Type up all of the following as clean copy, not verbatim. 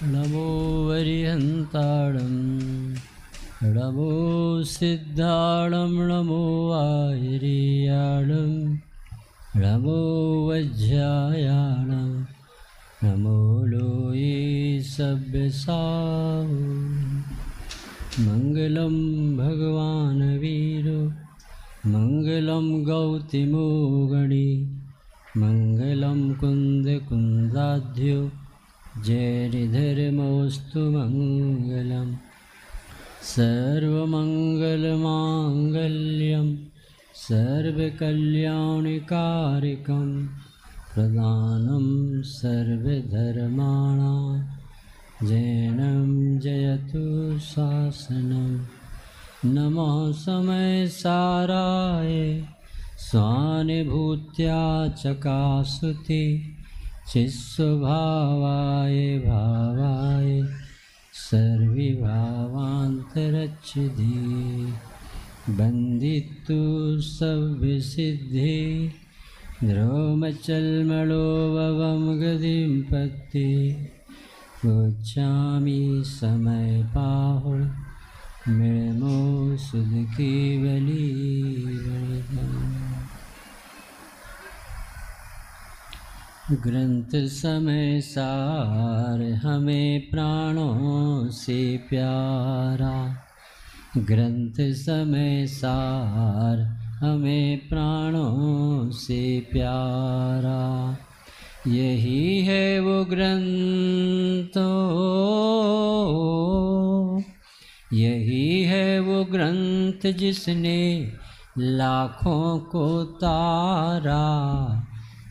नमो वरिहन्ताणं नमो सिद्धाणं नमो आयर्याणं नमो वज्रायाणं नमो लोये सभ्यसाहु। मङ्गलं भगवान् वीरो मङ्गलं गौतमो गणी मङ्गलं कुन्दकुन्दाढ्यो जयधर्मोऽस्तु मङ्गलं। सर्वमङ्गलमाङ्गल्यं सर्वकल्याणकारिकं प्रदानं सर्वधर्माणां जयनं जयतु शासनं। नमः समयसाराय स्वानुभूत्या चकासुते चित्स्वभावाय भावाय सर्वभावान्तरच्छिदे बन्दितु सव्यसिद्धे ध्रुवमचलमलोभवं गतिं पत्ते गच्छामि समयपाहुः मृमो सुदकेवली। ग्रंथ समय सार हमें प्राणों से प्यारा ग्रंथ समय सार हमें प्राणों से प्यारा। यही है वो यही है वो ग्रंथ जिसने लाखों को तारा।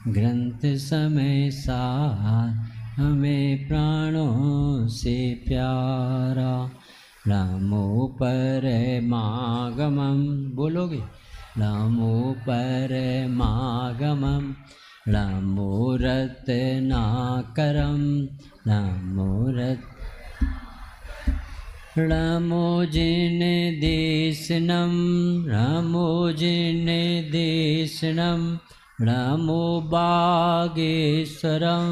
ग्रंथ समय सार हमें प्राणों से प्यारा। रामो परमागमं बोलोगे रामो परमागमं रामो रत्नाकरं रामो जिन देशनम रामो जिन देशनम रामो बागेश्वरं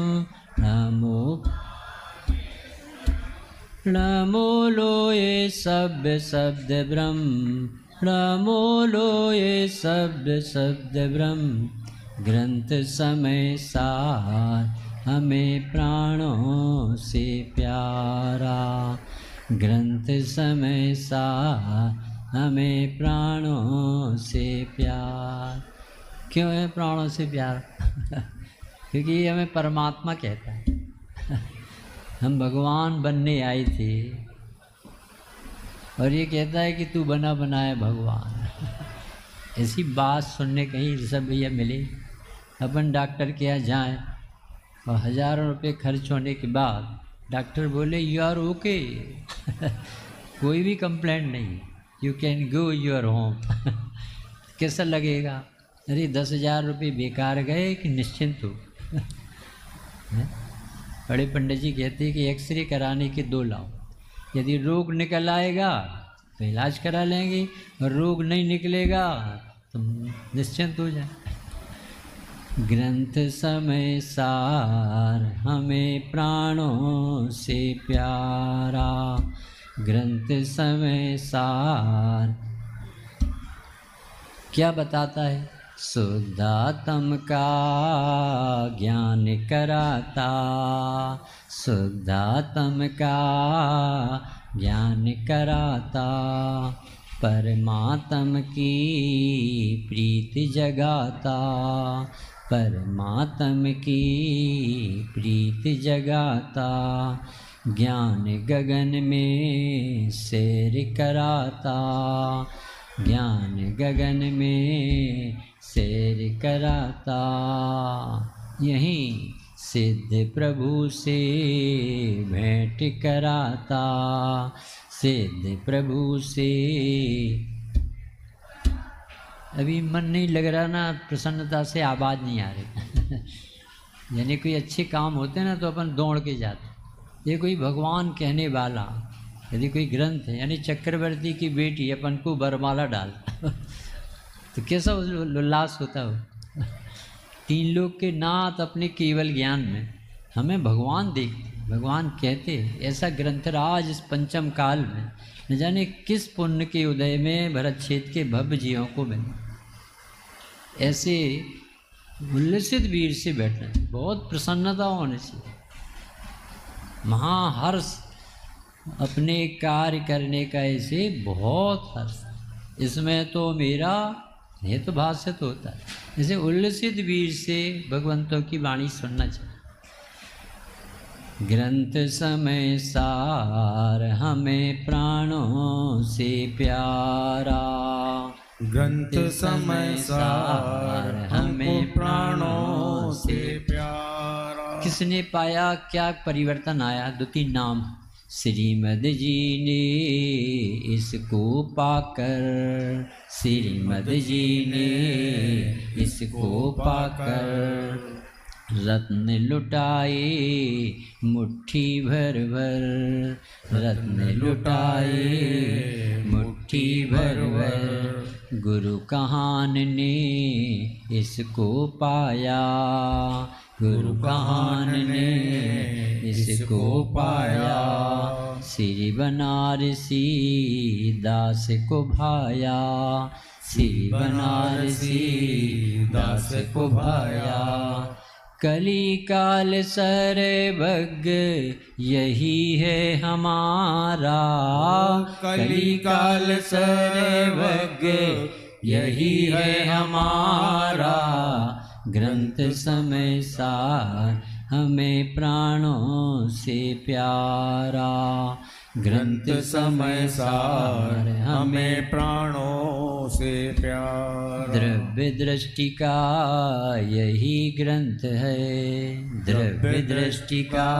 रामो लोये सभ्य शब्द ब्रह्म रामो लोये सभ्य शब्द ब्रह्म। ग्रंथ समय सार हमें प्राणों से प्यारा। ग्रंथ समय सार हमें प्राणों से प्यार। क्यों है प्राणों से प्यार? क्योंकि ये हमें परमात्मा कहता है। हम भगवान बनने आए थे और ये कहता है कि तू बना बनाए भगवान। ऐसी बात सुनने कहीं ऋषभ भैया मिले, अपन डॉक्टर के यहाँ जाएँ और हज़ारों रुपये खर्च होने के बाद डॉक्टर बोले यू आर ओके, कोई भी कंप्लेंट नहीं, you can go your home. कैसा लगेगा? अरे 10,000 रुपये बेकार गए कि निश्चिंत हो। बड़े पंडित जी कहते हैं कि एक्सरे कराने के 2 लाओ, यदि रोग निकल आएगा तो इलाज करा लेंगे और रोग नहीं निकलेगा तो निश्चिंत हो जाए। ग्रंथ समय सार हमें प्राणों से प्यारा। ग्रंथ समय सार क्या बताता है? शुद्धात्म का ज्ञान कराता, शुद्धात्म का ज्ञान कराता, परमात्म की प्रीति जगाता, परमात्म की प्रीति जगाता, ज्ञान गगन में सैर कराता, ज्ञान गगन में सैर कराता। यहीं सिद्ध प्रभु से भेंट कराता, सिद्ध प्रभु से। अभी मन नहीं लग रहा ना, प्रसन्नता से आवाज़ नहीं आ रही। यानी कोई अच्छे काम होते ना तो अपन दौड़ के जाते। ये कोई भगवान कहने वाला यदि कोई ग्रंथ है, यानी चक्रवर्ती की बेटी अपन को वरमाला डाल तो कैसा उल्लास होता हो। 3 लोग के नाथ अपने केवल ज्ञान में हमें भगवान देखते। भगवान कहते ऐसा ग्रंथराज इस पंचम काल में न जाने किस पुण्य के उदय में भरत क्षेत्र के भव्य जीवों को मिले। ऐसे उल्लसित वीर से बैठना, बहुत प्रसन्नता होनी चाहिए, महाहर्ष, अपने कार्य करने का ऐसे बहुत हर्ष। इसमें तो मेरा हेतु भाषित होता है। जैसे उल्लसित वीर से भगवंतों की वाणी सुनना चाहिए। ग्रंथ समय सार हमें प्राणों से प्यारा, ग्रंथ समय सार हमें प्राणों से प्यारा। किसने पाया, क्या परिवर्तन आया? 2-3 नाम। श्रीमद जी ने इसको पाकर, श्रीमद जी ने इसको पाकर रत्न लुटाए मुट्ठी भर भर, रत्न लुटाए मुट्ठी भर भर। गुरु कहान ने इसको पाया, गुरु कहान ने इसको पाया। श्री बनारसी दास को भाया, श्री बनारसी दास को भाया। कली काल सर्वज्ञ यही है हमारा, कली काल सर्वज्ञ यही है हमारा। ग्रंथ समय सार हमें प्राणों से प्यारा, ग्रंथ समय सार हमें प्राणों से प्यारा। द्रव्य दृष्टि का यही ग्रंथ है, द्रव्य दृष्टि का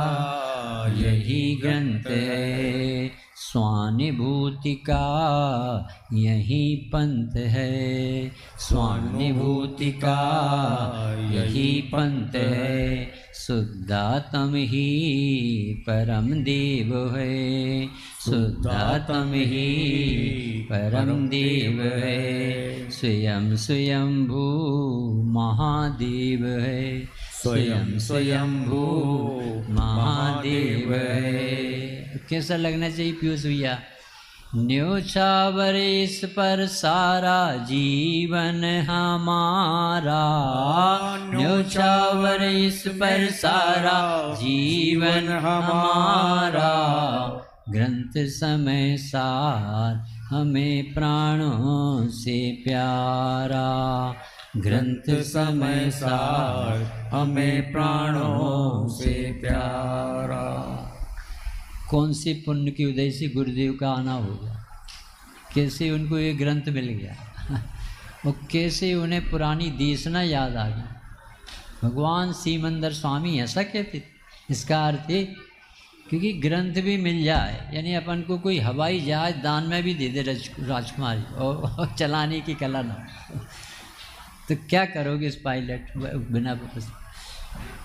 यही ग्रंथ है। स्वानुभूति का यही पंथ है, स्वानुभूति का यही पंथ है। शुद्धात्म ही परम देव है, शुद्धात्म ही परम देव है। स्वयं स्वयंभू महादेव है, स्वयं स्वयंभू महादेव है। कैसा लगना चाहिए पीयूष भैया? न्योछावर इस पर सारा जीवन हमारा, न्योछावर इस पर सारा जीवन हमारा। ग्रंथ समय सार हमें प्राणों से प्यारा, ग्रंथ समय सार हमें प्राणों से प्यारा। कौन सी पुण्य की उदय से गुरुदेव का आना होगा, कैसे उनको ये ग्रंथ मिल गया और कैसे उन्हें पुरानी देशना याद आ गई। भगवान सीमंदर स्वामी ऐसा कहते थे। इसका अर्थ है क्योंकि ग्रंथ भी मिल जाए, यानी अपन को कोई हवाई जहाज दान में भी दे दे राजकुमारी और चलाने की कला ना, तो क्या करोगे इस पायलट बिना बस।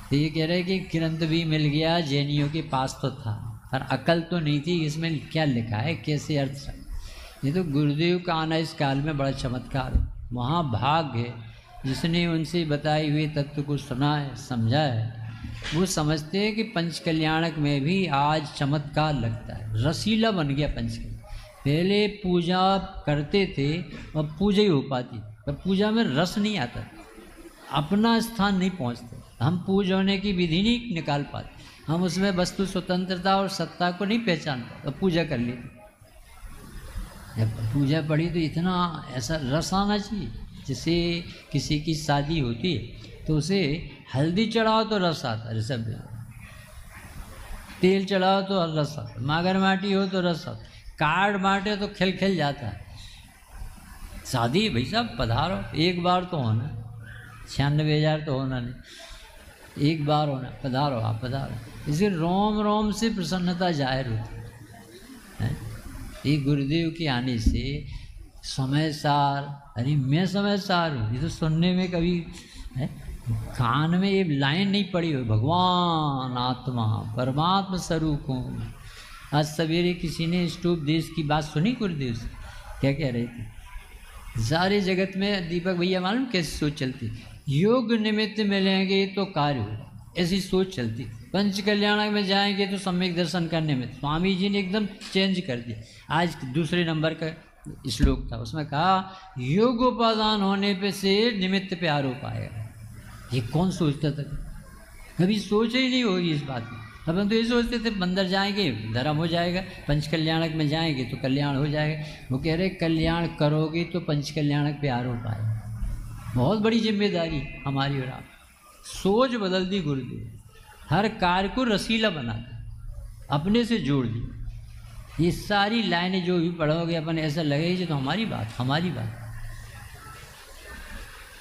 तो ये कह रहे कि ग्रंथ भी मिल गया, जैनियों के पास तो था पर अकल तो नहीं थी इसमें क्या लिखा है, कैसे अर्थ। ये तो गुरुदेव का आना इस काल में बड़ा चमत्कार है। वहाँ भाग्य है जिसने उनसे बताई हुई तत्व को सुना है, समझा है। वो समझते हैं कि पंच कल्याणक में भी आज चमत्कार लगता है, रसीला बन गया पंचकल्याण। पहले पूजा करते थे और पूजा ही हो पाती, पर पूजा में रस नहीं आता, अपना स्थान नहीं पहुँचते। हम पूजा होने की विधि नहीं निकाल पाते, हम उसमें वस्तु स्वतंत्रता और सत्ता को नहीं पहचान पाते, तो पूजा कर ली। जब पूजा पढ़ी तो इतना ऐसा रस आना चाहिए। जैसे किसी की शादी होती है तो उसे हल्दी चढ़ाओ तो रस आता है, ऋषभ, तेल चढ़ाओ तो रस आता, मागर माटी हो तो रस आता, कार्ड बांटे तो खिल खिल जाता है। शादी भाई साहब पधारो, एक बार तो होना, 96,000 तो होना नहीं, एक बार होना, पधारो आप पधारो। इसे रोम रोम से प्रसन्नता जाहिर होती है। ये गुरुदेव के आने से समय सार, अरे मैं समय सार हूँ, ये तो सुनने में कभी है, कान में ये लाइन नहीं पड़ी हो, भगवान आत्मा परमात्मा स्वरूप हूँ। आज सवेरे किसी ने स्टूपदेश की बात सुनी गुरुदेव से, क्या कह रहे थे? सारे जगत में दीपक भैया मालूम कैसी सोच चलती, योग निमित्त मिलेंगे तो कार्य हो, ऐसी सोच चलती थी। पंच कल्याणक में जाएंगे तो सम्यक दर्शन करने में स्वामी जी ने एकदम चेंज कर दिया। आज दूसरे नंबर का श्लोक था, उसमें कहा योग उपादान होने पे से निमित्त प्यार हो पाएगा। ये कौन सोचता था, कभी सोच ही नहीं होगी इस बात में। अपन तो ये सोचते थे मंदिर जाएंगे धर्म हो जाएगा, पंच कल्याणक में जाएंगे तो कल्याण हो जाएगा। वो कह रहे कल्याण करोगे तो पंच कल्याणक प्यार हो पाएगा। बहुत बड़ी जिम्मेदारी हमारी और आप। सोच बदल दी गुरुदेव, हर कार्य को रसीला बना दिया, अपने से जोड़ दिया। ये सारी लाइनें जो भी पढ़ोगे अपन ऐसा लगेगी तो हमारी बात।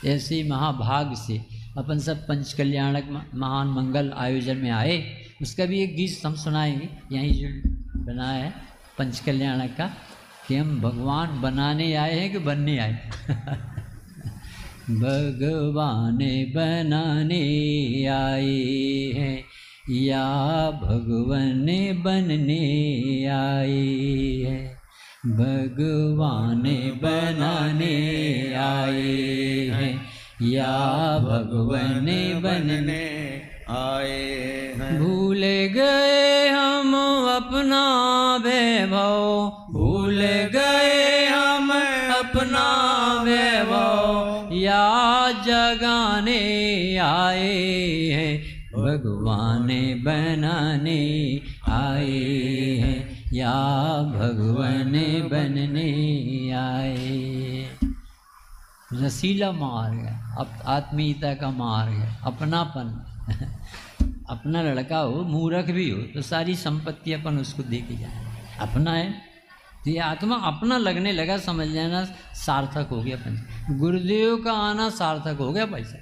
ऐसे ही महाभाग से अपन सब पंच कल्याणक महान मंगल आयोजन में आए। उसका भी एक गीत हम सुनाएंगे, यहीं जो बनाया है पंच कल्याणक का, कि हम भगवान बनाने आए हैं कि बनने आए। भगवान बनाने आए हैं या भगवान बनने आए हैं। भगवान बनाने आए हैं या भगवान बनने आए हैं। भूल गए हम अपना वैभव, भूल गए हम अपना वैभव, या जगाने आए हैं भगवान बनाने आए हैं या भगवान बनने आए। रसीला मार्ग है, आत्मीयता का मार्ग है, अपनापन। अपना लड़का हो मूर्ख भी हो तो सारी संपत्ति अपन उसको दे के जाए, अपना है तो ये आत्मा अपना लगने लगा, समझ लेना सार्थक हो गया पंच। गुरुदेव का आना सार्थक हो गया पैसा।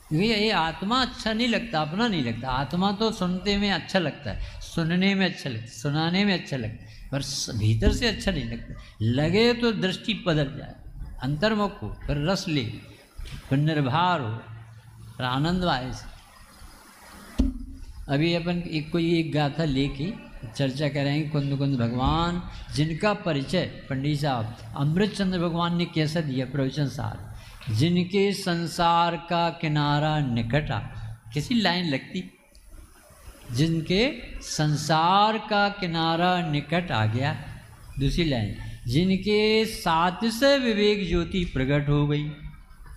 क्योंकि ये आत्मा अच्छा नहीं लगता, अपना नहीं लगता। आत्मा तो सुनते में अच्छा लगता है, सुनने में अच्छा लगता है, सुनाने में अच्छा लगता है, पर भीतर से अच्छा नहीं लगता। लगे तो दृष्टि बदल जाए, अंतर्मुख हो, फिर रस ले, फिर निर्भर हो, फिर आनंद आए। अभी अपन एक गाथा लेके चर्चा करेंगे। कुंद कुंद भगवान जिनका परिचय पंडित साहब अमृत चंद्र भगवान ने कैसा दिया प्रवचन सार। जिनके संसार का किनारा निकट आ, किसी लाइन लगती, जिनके संसार का किनारा निकट आ गया। दूसरी लाइन, जिनके साथ से विवेक ज्योति प्रकट हो गई।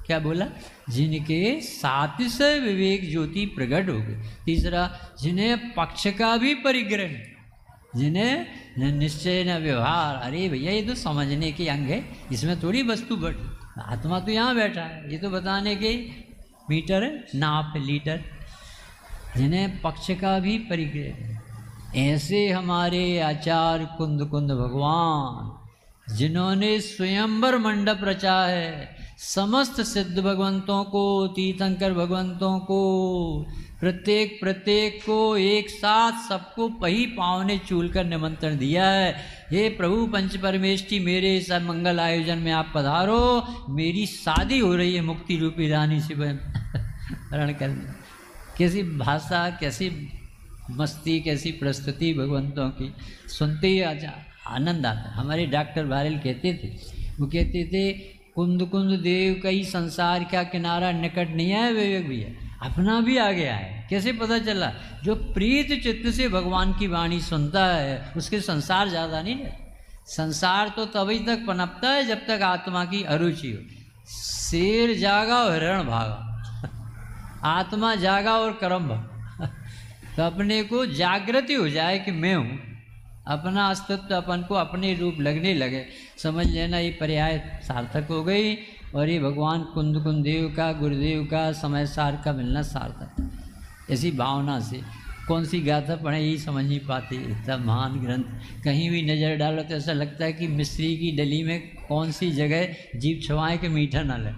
क्या बोला? जिनके साथ से विवेक ज्योति प्रकट हो गई। तीसरा, जिन्हें पक्ष का भी परिग्रह, जिन्हें निश्चय न व्यवहार। अरे भैया ये तो समझने के अंग है, इसमें थोड़ी वस्तु बढ़, आत्मा तो यहाँ बैठा है, ये तो बताने के मीटर है, नाप है, लीटर। जिन्हें पक्ष का भी परिग्रह। ऐसे हमारे आचार्य कुंद कुंद भगवान, जिन्होंने स्वयंवर मंडप रचा है, समस्त सिद्ध भगवंतों को, तीर्थंकर भगवंतों को, प्रत्येक को एक साथ सबको पही पाँव ने चूल कर निमंत्रण दिया है। हे प्रभु पंच परमेष्ठी, मेरे सब मंगल आयोजन में आप पधारो, मेरी शादी हो रही है मुक्ति रूपी रानी से रण करने। कैसी भाषा, कैसी मस्ती, कैसी प्रस्तुति भगवंतों की, सुनते ही आनंद आता। हमारे डॉक्टर बारेल कहते थे, वो कहते थे कुंद कुंद देव का ही संसार का किनारा निकट नहीं आया विवेक भैया, अपना भी आ गया है। कैसे पता चला? जो प्रीत चित्त से भगवान की वाणी सुनता है उसके संसार ज़्यादा नहीं है। संसार तो तभी तक पनपता है जब तक आत्मा की अरुचि हो। शेर जागा और हिरण भागा, आत्मा जागा और कर्म भागा। तो अपने को जागृति हो जाए कि मैं हूँ, अपना अस्तित्व अपन को अपने रूप लगने लगे, समझ लेना ये पर्याय सार्थक हो गई। और ये भगवान कुंद कुंद देव का, गुरुदेव का समय सार का मिलना सार्थक। ऐसी भावना से कौन सी गाथा पढ़े यही समझ नहीं पाते। इतना महान ग्रंथ कहीं भी नज़र डालो तो ऐसा लगता है कि मिस्री की डली में कौन सी जगह जीभ छुआए कि मीठा ना ले।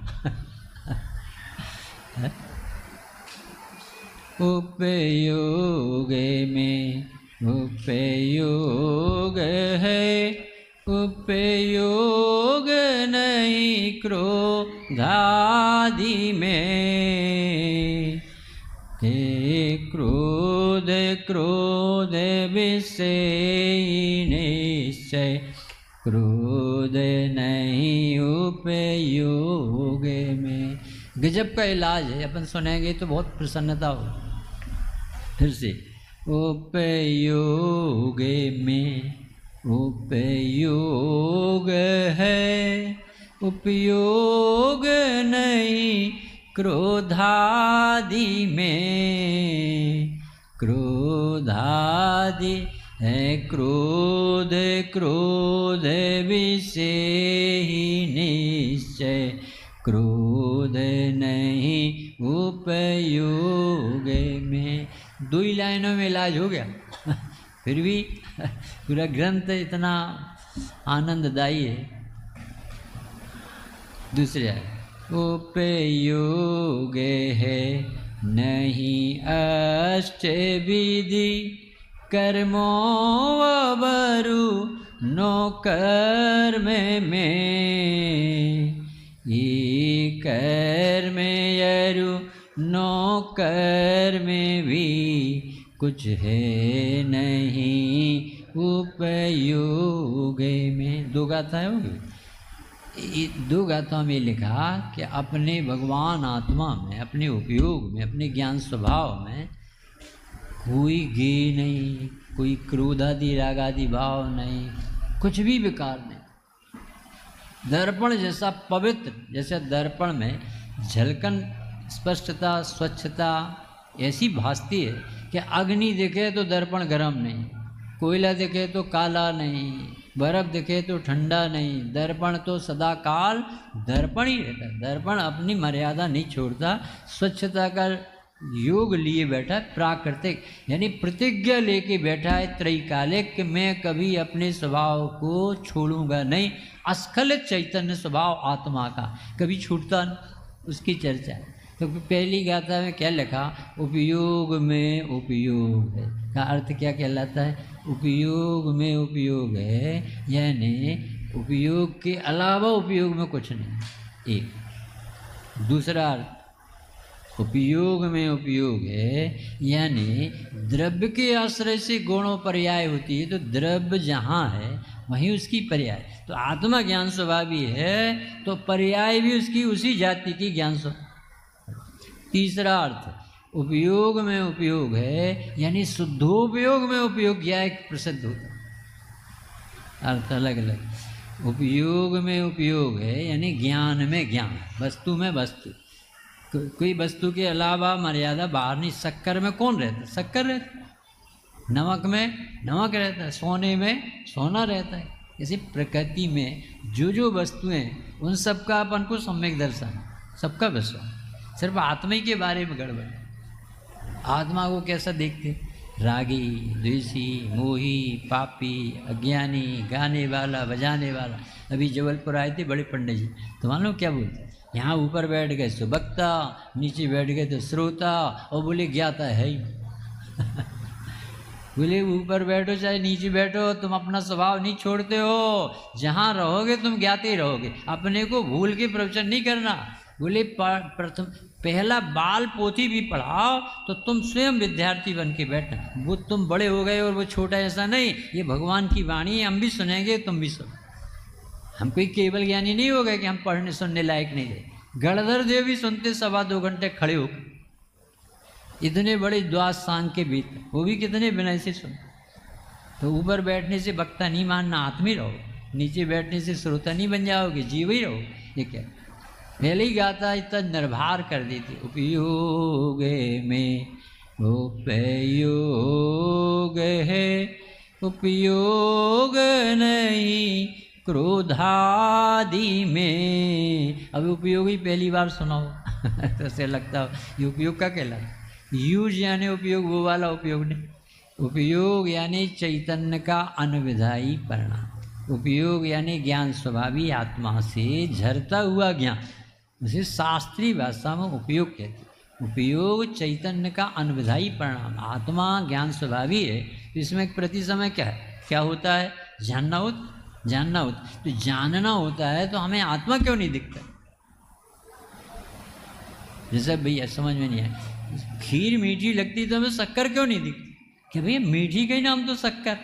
उपयोग में उपयोग है, उपयोग नहीं क्रोधादि में। हे क्रोध क्रोध विषय निश्चय, क्रोध नहीं उपयोग में। गजब का इलाज है, अपन सुनेंगे तो बहुत प्रसन्नता हो। फिर से उपयोग में उपयोग है, उपयोग नहीं क्रोधादि में। क्रोधादि है क्रोध, क्रोध विषय ही निश्चय, क्रोध नहीं उपयोग में। 2 ही लाइनों में इलाज हो गया। फिर भी पूरा ग्रंथ इतना आनंददायी है। दूसरे है उपयोग है नहीं अष्ट विधि, कर्मों बरु नो कर्म में। ये कर्म यरु नो कर्म भी, कुछ है नहीं उपयोग में। 2 गाथाएं होगी। 2 गाथाओं में लिखा कि अपने भगवान आत्मा में, अपने उपयोग में, अपने ज्ञान स्वभाव में कोई गे नहीं, कोई क्रोधादि रागादि भाव नहीं, कुछ भी विकार नहीं। दर्पण जैसा पवित्र, जैसे दर्पण में झलकन, स्पष्टता, स्वच्छता ऐसी भासती है कि अग्नि दिखे तो दर्पण गर्म नहीं, कोयला दिखे तो काला नहीं, बर्फ दिखे तो ठंडा नहीं। दर्पण तो सदा काल दर्पण ही रहता है। दर्पण अपनी मर्यादा नहीं छोड़ता, स्वच्छता का योग लिए बैठा है, प्राकृतिक यानी प्रतिज्ञा लेके बैठा है त्रैकालिक कि मैं कभी अपने स्वभाव को छोड़ूंगा नहीं। अस्खलित चैतन्य स्वभाव आत्मा का कभी छूटता नहीं, उसकी चर्चा है। तो पहली गाथा में क्या लिखा? उपयोग में उपयोग है का अर्थ क्या कहलाता है? उपयोग में उपयोग है, यानी उपयोग के अलावा उपयोग में कुछ नहीं। एक दूसरा अर्थ उपयोग में उपयोग है, यानी द्रव्य के आश्रय से गुणों पर्याय होती है, तो द्रव्य जहाँ है वहीं उसकी पर्याय। तो आत्मा ज्ञान स्वभावी है तो पर्याय भी उसकी उसी जाति की ज्ञान स्वभाव। तीसरा अर्थ उपयोग में उपयोग है, यानी शुद्धोपयोग में उपयोग क्या एक प्रसिद्ध होता, अर्थ अलग अलग। उपयोग में उपयोग है यानी ज्ञान में ज्ञान, वस्तु में वस्तु, कोई वस्तु के अलावा मर्यादा बाहर नहीं। शक्कर में कौन रहता है? शक्कर रहता है। नमक में नमक रहता है, सोने में सोना रहता है। इसी प्रकृति में जो जो वस्तुएं, उन सब का अपन को सम्यक दर्शन, सबका विश्वास। सिर्फ आत्मा ही के बारे में गड़बड़। आत्मा को कैसा देखते? रागी, द्वेषी, मोही, पापी, अज्ञानी, गाने वाला, बजाने वाला। अभी जबलपुर आए थे बड़े पंडित जी, तो मालूम क्या बोलते? यहाँ ऊपर बैठ गए तो वक्ता, नीचे बैठ गए तो श्रोता, और बोले ज्ञाता है ही। बोले ऊपर बैठो चाहे नीचे बैठो, तुम अपना स्वभाव नहीं छोड़ते हो। जहाँ रहोगे तुम ज्ञाते ही रहोगे, अपने को भूल के प्रवचन नहीं करना। बोले प्रथम पहला बाल पोथी भी पढ़ाओ तो तुम स्वयं विद्यार्थी बन के बैठना। वो तुम बड़े हो गए और वो छोटा, ऐसा नहीं। ये भगवान की वाणी है, हम भी सुनेंगे, तुम भी सुनो। हम कोई केवल ज्ञानी नहीं हो गए कि हम पढ़ने सुनने लायक नहीं रहे। गणधर देव भी सुनते 2.25 घंटे खड़े हो, इतने बड़े द्वास सांग के बीच, वो भी कितने विनय से सुन। तो ऊपर बैठने से वक्ता नहीं मानना, आत्मी रहो। नीचे बैठने से श्रोता नहीं बन जाओगे, जीव ही रहो। ये क्या पहले ही गाता इतना निर्भर कर देती। उपयोग में उपयोग है, उपयोग नहीं क्रोधादि में। अब उपयोग ही पहली बार सुनाओ तो ऐसे लगता हो ये उपयोग का कहला। यूज यानी उपयोग, वो वाला उपयोग नहीं। उपयोग यानी चैतन्य का अनविधायी परिणाम। उपयोग यानी ज्ञान स्वभावी आत्मा से झरता हुआ ज्ञान, उसे शास्त्रीय भाषा में उपयोग कहते हैं। उपयोग चैतन्य का अनविधायी परिणाम। आत्मा ज्ञान स्वभावी है, तो इसमें प्रति समय क्या है, क्या होता है? जानना होता। तो जानना होता है तो हमें आत्मा क्यों नहीं दिखता? जैसे भैया समझ में नहीं आया, खीर मीठी लगती तो हमें शक्कर क्यों नहीं दिखती? कि भैया मीठी का ही नाम तो शक्कर,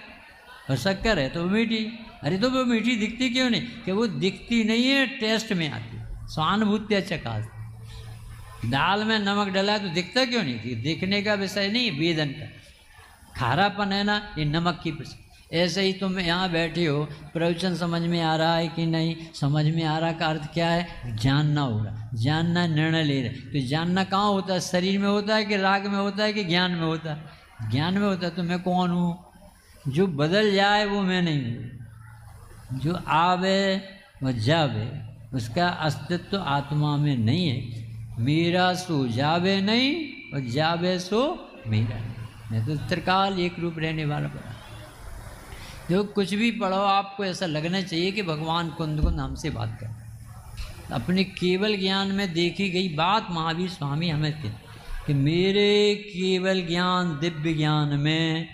और शक्कर है तो वो मीठी। अरे तो वो मीठी दिखती क्यों नहीं? कि वो दिखती नहीं है, टेस्ट में आती, सहानुभूत्या चकास। दाल में नमक डला है तो दिखता क्यों नहीं थी? देखने का विषय नहीं, वेदन का खारापन है ना, ये नमक की वजह। ऐसे ही तुम यहाँ बैठे हो, प्रवचन समझ में आ रहा है कि नहीं? समझ में आ रहा का अर्थ क्या है? जानना होगा, जानना, निर्णय ले रहे। तो जानना कहाँ होता है? शरीर में होता है कि राग में होता है कि ज्ञान में होता है? ज्ञान में होता है। तो मैं कौन हूँ? जो बदल जाए वो मैं नहीं हूँ। जो आवे वो जावे, उसका अस्तित्व आत्मा में नहीं है। मेरा सो जावे नहीं और जावे सो मेरा नहीं। मैं तो त्रिकाल एक रूप रहने वाला पड़ा। जो कुछ भी पढ़ो आपको ऐसा लगना चाहिए कि भगवान कुंद हमसे बात कर। अपने केवल ज्ञान में देखी गई बात महावीर स्वामी हमें कहते कि मेरे केवल ज्ञान, दिव्य ज्ञान में,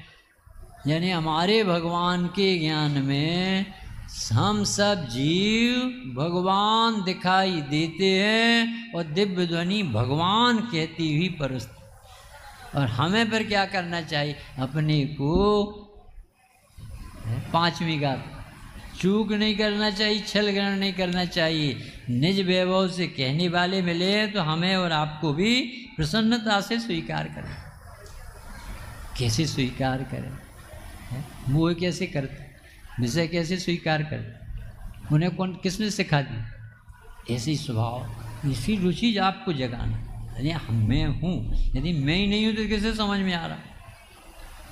यानी हमारे भगवान के ज्ञान में हम सब जीव भगवान दिखाई देते हैं और दिव्य ध्वनि भगवान कहती हुई परस्ती। और हमें पर क्या करना चाहिए? अपने को पांचवी का चूक नहीं करना चाहिए, छल ग्रहण नहीं करना चाहिए। निज वैभव से कहने वाले मिले तो हमें और आपको भी प्रसन्नता से स्वीकार करें। कैसे स्वीकार करें? मोह कैसे करते? विषय कैसे स्वीकार करते? उन्हें कौन, किसने सिखा दी? ऐसी स्वभाव, इसी रुचि आपको जगाना। यदि मैं हूँ, यदि मैं ही नहीं हूँ तो कैसे समझ में आ रहा?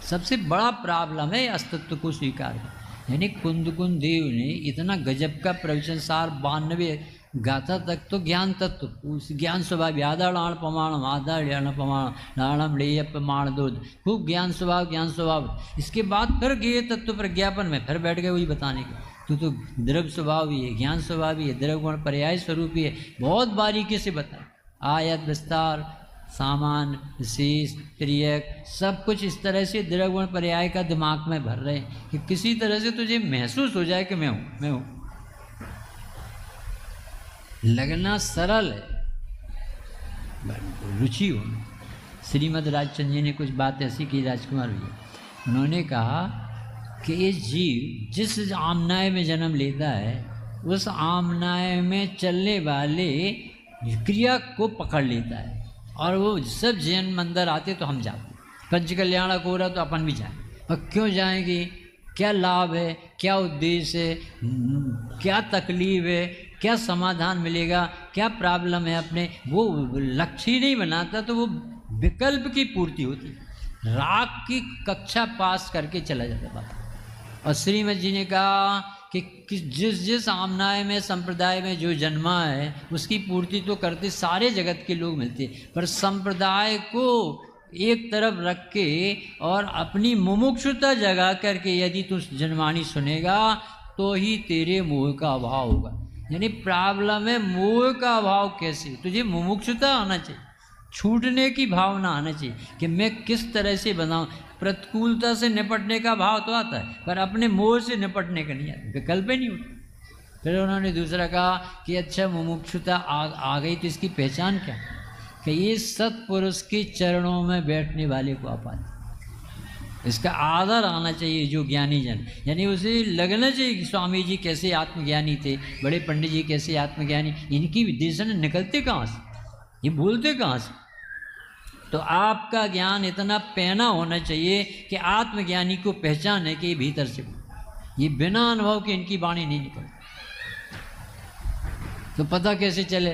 सबसे बड़ा प्रॉब्लम है अस्तित्व को स्वीकार करना। यानी कुंद देव ने इतना गजब का प्रवचन सार 92 गाथा तक तो ज्ञान तत्व, उस ज्ञान स्वभाव, आधाड़ प्रमाणम, आधाड़ प्रमाण, नाणम लेय प्रमाण दूध, खूब ज्ञान स्वभाव। इसके बाद फिर ज्ञेय तत्व प्रज्ञापन में फिर बैठ गए वही बताने के। तो द्रव्य स्वभाव ही है, ज्ञान स्वभाव ही है, द्रव्य गुण पर्याय स्वरूप ही है। बहुत बारीकी से बताए, आयत विस्तार, सामान, विशेष, त्रियक, सब कुछ इस तरह से द्रव्य गुण पर्याय का दिमाग में भर रहे हैं कि किसी तरह से तुझे महसूस हो जाए कि मैं हूँ। लगना सरल है, रुचि होना। श्रीमद राजचंद्र जी ने कुछ बात ऐसी की, राजकुमार भैया, उन्होंने कहा कि ये जीव जिस आमनाय में जन्म लेता है उस आमनाय में चलने वाले क्रिया को पकड़ लेता है। और वो सब जैन मंदिर आते तो हम जाते, पंच कल्याणक हो रहा तो अपन भी जाएं। और क्यों जाएंगे? क्या लाभ है, क्या उद्देश्य है, क्या तकलीफ है, क्या समाधान मिलेगा, क्या प्रॉब्लम है अपने, वो लक्ष्य ही नहीं बनाता तो वो विकल्प की पूर्ति होती है। राग की कक्षा पास करके चला जाता बात। और श्रीमद जी ने कहा कि जिस आमनाय में, संप्रदाय में जो जन्मा है उसकी पूर्ति तो करते सारे जगत के लोग मिलते हैं, पर संप्रदाय को एक तरफ रख के और अपनी मुमुक्षुता जगा करके यदि तू जनवाणी सुनेगा तो ही तेरे मोह का अभाव होगा। यानी प्रॉब्लम है मोह का अभाव कैसे? तुझे मुमुक्षुता आना चाहिए, छूटने की भावना आना चाहिए कि मैं किस तरह से बनाऊं। प्रतिकूलता से निपटने का भाव तो आता है पर अपने मोह से निपटने का नहीं आता, विकल्प ही नहीं होता। फिर उन्होंने दूसरा कहा कि अच्छा मुमुक्षुता आ गई तो इसकी पहचान क्या? कि ये सत्पुरुष के चरणों में बैठने वाले को आपात, इसका आदर आना चाहिए जो ज्ञानी जन। यानी उसे लगना चाहिए कि स्वामी जी कैसे आत्मज्ञानी थे, बड़े पंडित जी कैसे आत्मज्ञानी, इनकी विदेशन निकलते कहाँ से, ये बोलते कहाँ से? तो आपका ज्ञान इतना पहना होना चाहिए कि आत्मज्ञानी को पहचाने के भीतर से, ये बिना अनुभव के इनकी वाणी नहीं निकलती। तो पता कैसे चले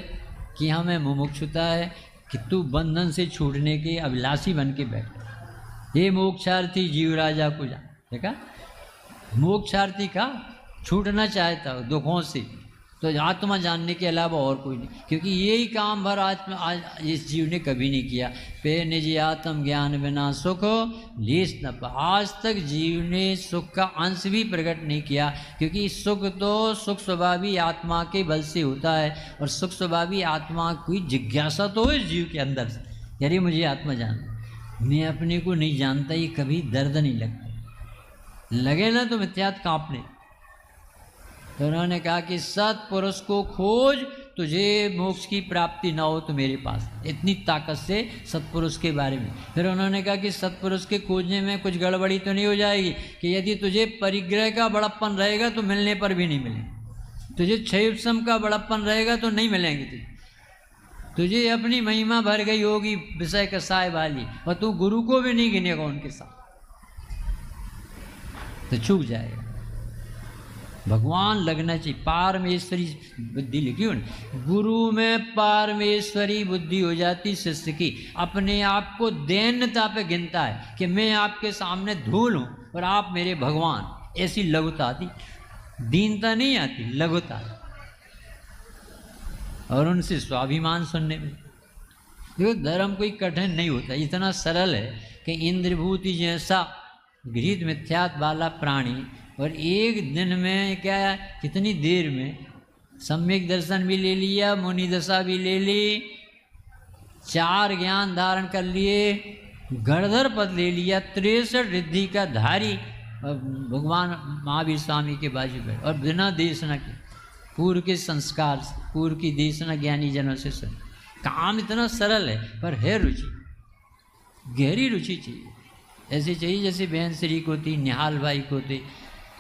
कि हमें मुमुक्षुता है? कि तू बंधन से छूटने के अभिलाषी बन के बैठ। ये मोक्षार्थी जीव राजा को जा देखा, मोक्षार्थी का छूटना चाहता हो दुखों से, तो आत्मा जानने के अलावा और कोई नहीं, क्योंकि यही काम भर आज इस जीव ने कभी नहीं किया। पे निज आत्म ज्ञान बिना सुख लेस न पा। आज तक जीव ने सुख का अंश भी प्रकट नहीं किया, क्योंकि सुख तो सुख स्वभावी आत्मा के बल से होता है, और सुख स्वभावी आत्मा की जिज्ञासा तो है जीव के अंदर से, यानी मुझे आत्मा जानना। मैं अपने को नहीं जानता, ये कभी दर्द नहीं लगता, लगे ना तो मिथ्यात कांपने। तो उन्होंने कहा कि सत्पुरुष को खोज, तुझे मोक्ष की प्राप्ति ना हो तो मेरे पास, इतनी ताकत से सत्पुरुष के बारे में। फिर उन्होंने कहा कि सत्पुरुष के खोजने में कुछ गड़बड़ी तो नहीं हो जाएगी कि यदि तुझे परिग्रह का बड़प्पन रहेगा तो मिलने पर भी नहीं मिलेंगे, तुझे क्षयसम का बड़प्पन रहेगा तो नहीं मिलेंगे तुझे, तुझे अपनी महिमा भर गई होगी विषय कसाय वाली, और तू गुरु को भी नहीं गिनेगा उनके साथ, तो चूक जाएगा। भगवान लगना चाहिए, पारमेश्वरी बुद्धि लिखी उन्हें। गुरु में पारमेश्वरी बुद्धि हो जाती शिष्य की, अपने आप को दैन्यता पे गिनता है कि मैं आपके सामने धूल हूँ और आप मेरे भगवान। ऐसी लघुता आती, दीनता नहीं आती, लघुता। और उनसे स्वाभिमान सुनने में। देखो धर्म कोई कठिन नहीं होता, इतना सरल है कि इंद्रभूति जैसा गृहीत मिथ्यात्व वाला प्राणी, और एक दिन में क्या कितनी देर में सम्यक दर्शन भी ले लिया, मुनि दशा भी ले ली, 4 ज्ञान धारण कर लिए, गणधर पद ले लिया, 63 रिद्धि का धारी भगवान महावीर स्वामी के बाजू में, और बिना देशना के, पूर्व के संस्कार, पूर्व की देशना ज्ञानी जनों से सुन। काम इतना सरल है, पर है रुचि, गहरी रुचि चाहिए। ऐसे चाहिए जैसे बहन श्री को थी, निहाल भाई को थी,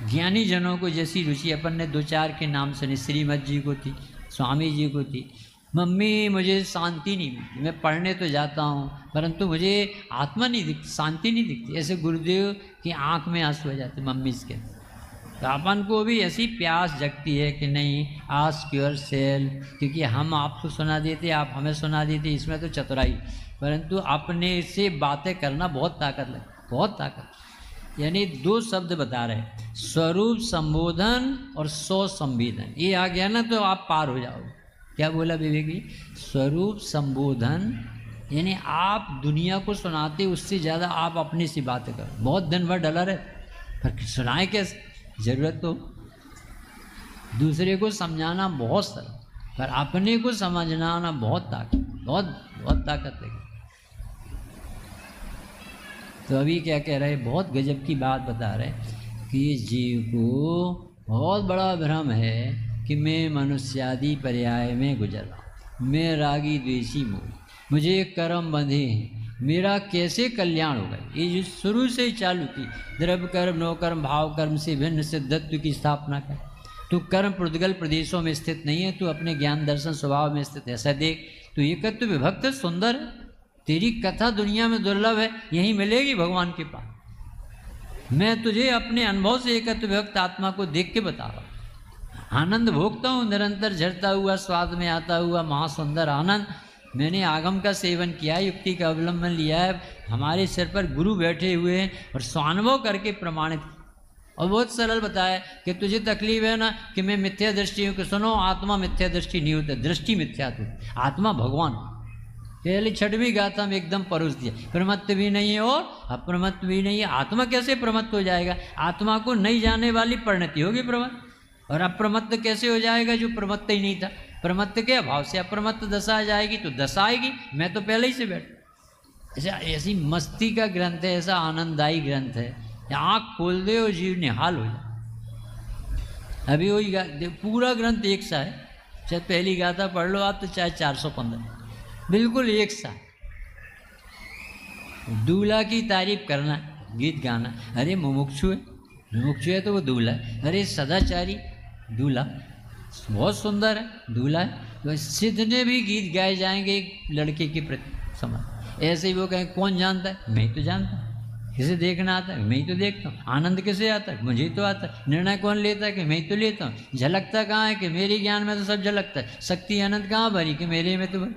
ज्ञानी जनों को जैसी रुचि अपन ने 2-4 के नाम सुने, श्रीमद जी को थी, स्वामी जी को थी। मम्मी मुझे शांति नहीं मिलती, मैं पढ़ने तो जाता हूँ परंतु मुझे आत्मा नहीं दिखती, शांति नहीं दिखती। ऐसे गुरुदेव की आंख में आंसू आ जाते मम्मी इसके। तो अपन को भी ऐसी प्यास जगती है कि नहीं, आस्क योर सेल्फ, क्योंकि हम आपको सुना देते, आप हमें सुना देते, इसमें तो चतुराई, परंतु अपने से बातें करना बहुत ताकत लगती, बहुत ताकत। यानी 2 शब्द बता रहे हैं, स्वरूप संबोधन और स्व संवेदन। ये आ गया ना तो आप पार हो जाओगे। क्या बोला विवेक जी? स्वरूप संबोधन यानी आप दुनिया को सुनाते, उससे ज़्यादा आप अपने से बातें करो। बहुत दिन भर डला रहे, पर सुनाए कैसे? जरूरत तो दूसरे को समझाना बहुत सरल, पर अपने को समझना बहुत ताकत, बहुत बहुत ताकत लगी। तो अभी क्या कह रहे, बहुत गजब की बात बता रहे कि ये जीव को बहुत बड़ा भ्रम है कि मैं मनुष्यादि पर्याय में गुजर रहा हूँ, मैं रागी द्वेषी मोह, मुझे कर्म बंधे हैं, मेरा कैसे कल्याण होगा। ये जो शुरू से ही चालू की, द्रव्य कर्म नो कर्म भाव कर्म से भिन्न सिद्धत्व की स्थापना कर। तू कर्म प्रद्गल प्रदेशों में स्थित नहीं है, तू अपने ज्ञान दर्शन स्वभाव में स्थित है। ऐसा देख, तू एकत्व विभक्त सुंदर है, तेरी कथा दुनिया में दुर्लभ है, यहीं मिलेगी भगवान के पास। मैं तुझे अपने अनुभव से एकत्व विभक्त आत्मा को देख के बता रहा हूँ। आनंद भोगता हूँ निरंतर, झरता हुआ स्वाद में आता हुआ महासुंदर आनंद। मैंने आगम का सेवन किया, युक्ति का अवलंबन लिया है, हमारे सिर पर गुरु बैठे हुए हैं और स्वानुभव करके प्रमाणित, और बहुत सरल बताया कि तुझे तकलीफ है ना कि मैं मिथ्या दृष्टि हूँ, कि सुनो आत्मा मिथ्या दृष्टि नहीं होता, दृष्टि मिथ्या होती, आत्मा भगवान। पहले 6वीं गाथा में एकदम परोस दिया, प्रमत्त भी नहीं है और अप्रमत्त भी नहीं है। आत्मा कैसे प्रमत्त हो जाएगा? आत्मा को नहीं जाने वाली परिणति होगी प्रमत्त, और अप्रमत्त कैसे हो जाएगा जो प्रमत्त ही नहीं था? प्रमत्त के अभाव से अप्रमत्त दशा आ जाएगी, तो दशा आएगी, मैं तो पहले ही से बैठ। ऐसा ऐसी मस्ती का ग्रंथ है, ऐसा आनंददायी ग्रंथ है, आँख खोल दे और जीव निहाल हो जाए। अभी वही पूरा ग्रंथ एक सा है, चाहे पहली गाथा पढ़ लो आप तो चाहे 415, बिल्कुल एक सा। दूल्हा की तारीफ करना, गीत गाना, अरे मुमुक्षु है, मुमुक्षु है तो वो दूल्हा है, अरे सदाचारी दूल्हा बहुत सुंदर है, दूल्हा है। तो सिद्ध ने भी गीत गाए जाएंगे एक लड़के के प्रति समझ। ऐसे ही वो कहें कौन जानता है? मैं ही तो जानता हूँ। किसे देखना आता है? मैं ही तो देखता हूँ। आनंद किसे आता है? मुझे ही तो आता है। निर्णय कौन लेता है? कि मैं ही तो लेता हूँ। झलकता कहाँ है? कि मेरे ज्ञान में तो सब झलकता है। शक्ति आनंद कहाँ भरी? कि मेरे में तो भरी।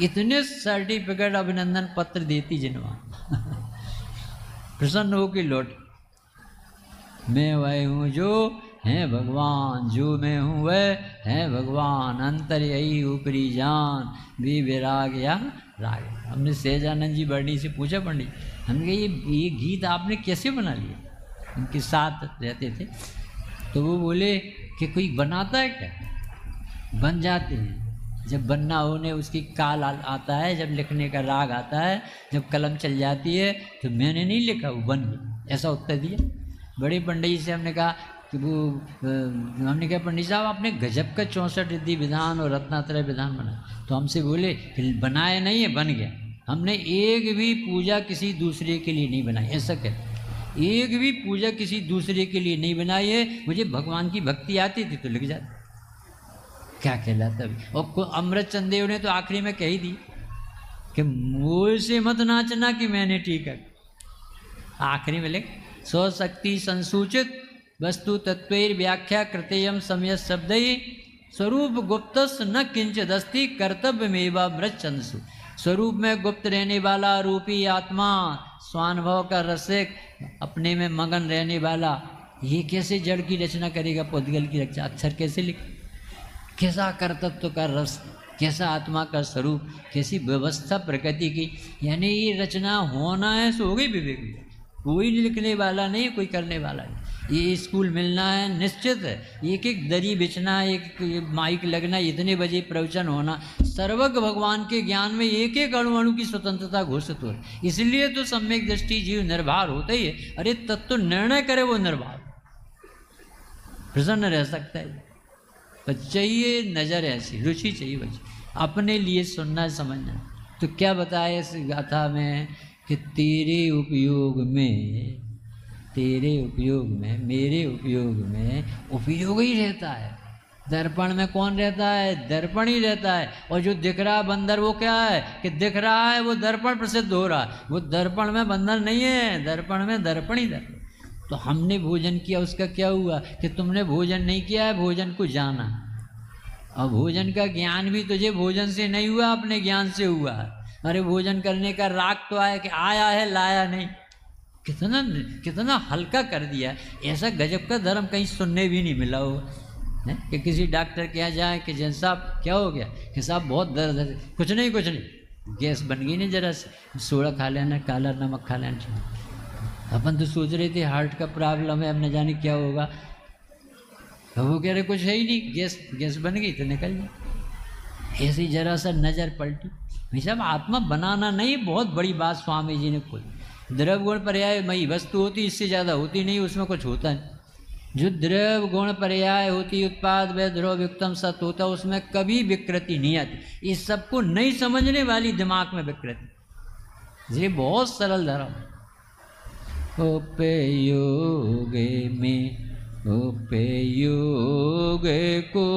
इतने सर्टिफिकेट अभिनंदन पत्र देती जिनवा प्रसन्न हो के लौट। मैं वह हूँ जो है भगवान, जो मैं हूँ वह है भगवान, अंतर यही ऊपरी जान, भी विराग या राग। हमने सहजानंद जी बर्णी से पूछा, पंडित हमने कहा ये गीत आपने कैसे बना लिया? उनके साथ रहते थे तो वो बोले कि कोई बनाता है क्या? बन जाते हैं। जब बनना होने उसकी काल आता है, जब लिखने का राग आता है, जब कलम चल जाती है, तो मैंने नहीं लिखा, वो बन गया। ऐसा उत्तर दिया। बड़े पंडित जी से हमने कहा कि वो हमने कहा पंडित साहब आपने गजब का 64 रिद्धि विधान और रत्नात्रय विधान बनाया। तो हमसे बोले कि बनाए नहीं है, बन गया। हमने एक भी पूजा किसी दूसरे के लिए नहीं बनाई। ऐसा कहते, एक भी पूजा किसी दूसरे के लिए नहीं बनाई है। मुझे भगवान की भक्ति आती थी तो लिख जाती। क्या कहलाता है। और अमृत चंदेव ने तो आखिरी में कह ही दी कि मुझसे मत नाचना कि मैंने ठीक है। आखिरी में लिख स्वशक्ति संसूचित वस्तु तत्वेर व्याख्या कृतेयम समय शब्द स्वरूप गुप्तस न किंचिदस्ति कर्तव्य मेवा मृतचंसु। स्वरूप में गुप्त रहने वाला रूपी आत्मा, स्वानुभव का रसिक, अपने में मगन रहने वाला, ये कैसे जड़ की रचना करेगा, पुद्गल की रचना अक्षर कैसे लिख, कैसा कर्तव्य का रस, कैसा आत्मा का स्वरूप, कैसी व्यवस्था प्रकृति की। यानी ये रचना होना है सो हो गई विवेक। कोई लिखने वाला नहीं, कोई करने वाला नहीं। ये स्कूल मिलना है निश्चित है, एक एक दरी बिछना, एक माइक लगना, इतने बजे प्रवचन होना, सर्वज्ञ भगवान के ज्ञान में एक एक अणु अणु की स्वतंत्रता घोषित हो रही। इसलिए तो सम्यक दृष्टि जीव निर्भर होता ही है। अरे तत्व निर्णय करे वो निर्भर, प्रसन्न रह सकता है। पर चाहिए नजर ऐसी, रुचि चाहिए बच्चे, अपने लिए सुनना समझना। तो क्या बताया इस गाथा में कि तेरे उपयोग में, तेरे उपयोग में, मेरे उपयोग में उपयोग ही रहता है। दर्पण में कौन रहता है? दर्पण ही रहता है। और जो दिख रहा बंदर वो क्या है कि दिख रहा है, वो दर्पण प्रसिद्ध हो रहा है, वो दर्पण में बंदर नहीं है, दर्पण में दर्पण ही दर्पण। तो हमने भोजन किया, उसका क्या हुआ कि तुमने भोजन नहीं किया है, भोजन को जाना। और भोजन का ज्ञान भी तुझे भोजन से नहीं हुआ, अपने ज्ञान से हुआ है। अरे भोजन करने का राग तो आया कि आया है लाया नहीं, कितना कितना हल्का कर दिया। ऐसा गजब का धर्म कहीं सुनने भी नहीं मिला हो कि किसी डॉक्टर के यहाँ जाए कि जैन साहब क्या हो गया, कि साहब बहुत दर्द है, कुछ नहीं कुछ नहीं, गैस बन गई नहीं, जरा सोडा खा लेना, काला नमक खा लेना। अपन तो सोच रहे थे हार्ट का प्रॉब्लम है, अब न जाने क्या होगा। तो वो कह रहे कुछ है ही नहीं, गैस बन गई तो निकल जाए। ऐसे ही जरा सा नज़र पलटी। भाई साहब आत्मा बनाना नहीं, बहुत बड़ी बात स्वामी जी ने खोली। द्रव गुण पर्याय मई वस्तु होती, इससे ज़्यादा होती नहीं, उसमें कुछ होता नहीं। जो द्रव गुण पर्याय होती, उत्पाद व ध्रुव युक्तम सत होता, उसमें कभी विकृति नहीं आती। इस सबको नहीं समझने वाली दिमाग में विकृति। ये बहुत सरल धर्म। उपयोग में उपयोग को